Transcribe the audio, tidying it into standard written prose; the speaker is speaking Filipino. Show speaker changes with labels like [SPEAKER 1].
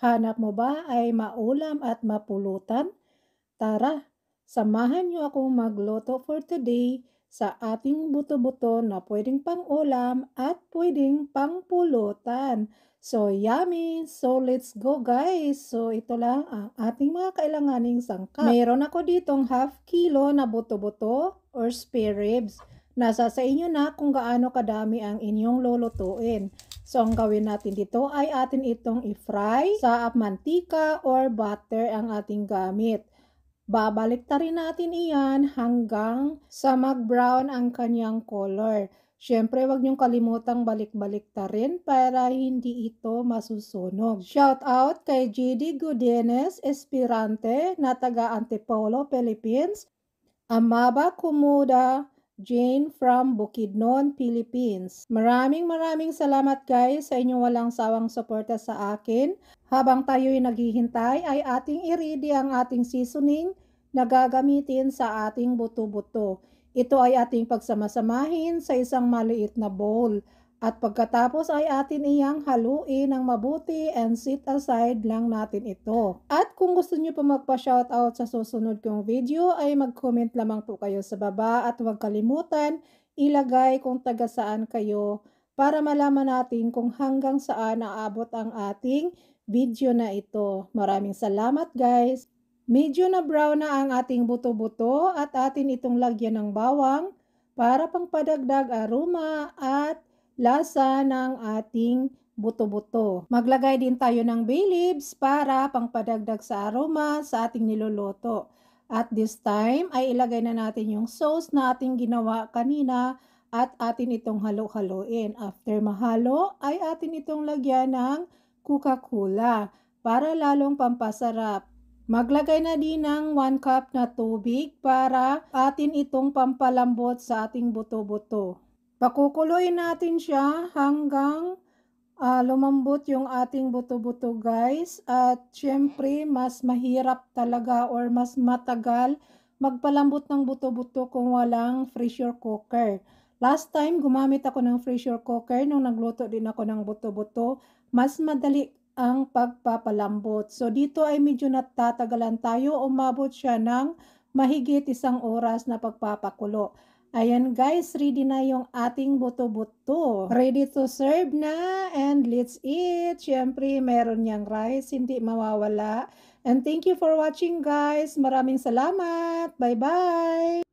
[SPEAKER 1] Hanap mo ba ay maulam at mapulutan? Tara, samahan niyo akong magluto for today sa ating buto-buto na pwedeng pang-ulam at pwedeng pang-pulutan. So, yummy! So, let's go guys! So, ito lang ang ating mga kailanganing sangkap. Mayroon ako ditong half kilo na buto-buto or spare ribs. Nasa sa inyo na kung gaano kadami ang inyong lulutuin. So, ang gawin natin dito ay atin itong i-fry sa mantika or butter ang ating gamit. Babaliktarin natin iyan hanggang sa mag-brown ang kanyang color. Siyempre, wag niyong kalimutang balik-baliktarin para hindi ito masusunog. Shout out kay GD Gudenes Espirante na taga Antipolo, Philippines. Amaba Kumuda Jane from Bukidnon, Philippines. Maraming salamat guys sa inyong walang sawang suporta sa akin. Habang tayo'y naghihintay ay ating i-ready ang ating seasoning na gagamitin sa ating buto-buto. Ito ay ating pagsamasamahin sa isang maliit na bowl. At pagkatapos ay atin iyang haluin ng mabuti and set aside lang natin ito. At kung gusto niyo po magpa-shoutout sa susunod kong video ay mag-comment lamang po kayo sa baba at huwag kalimutan ilagay kung taga saan kayo para malaman natin kung hanggang saan aabot ang ating video na ito. Maraming salamat guys! Medyo na brown na ang ating buto-buto at atin itong lagyan ng bawang para pangpadagdag aroma at lasa ng ating buto-buto. Maglagay din tayo ng bay leaves para pangpadagdag sa aroma sa ating niluluto. At this time ay ilagay na natin yung sauce na ating ginawa kanina at atin itong halo-haloin. After mahalo ay atin itong lagyan ng Coca-Cola para lalong pampasarap. Maglagay na din ng 1 cup na tubig para atin itong pampalambot sa ating buto-buto. Pakukuloyin natin siya hanggang lumambot yung ating buto-buto guys. At syempre mas mahirap talaga or mas matagal magpalambot ng buto-buto kung walang pressure cooker. Last time gumamit ako ng pressure cooker nung nagluto din ako ng buto-buto. Mas madali ang pagpapalambot. So dito ay medyo natatagalan tayo. Umabot siya ng mahigit 1 oras na pagpapakulo. Ayan guys, ready na yung ating buto-buto. Ready to serve na and let's eat. Siyempre, meron niyang rice, hindi mawawala. And thank you for watching guys. Maraming salamat. Bye-bye!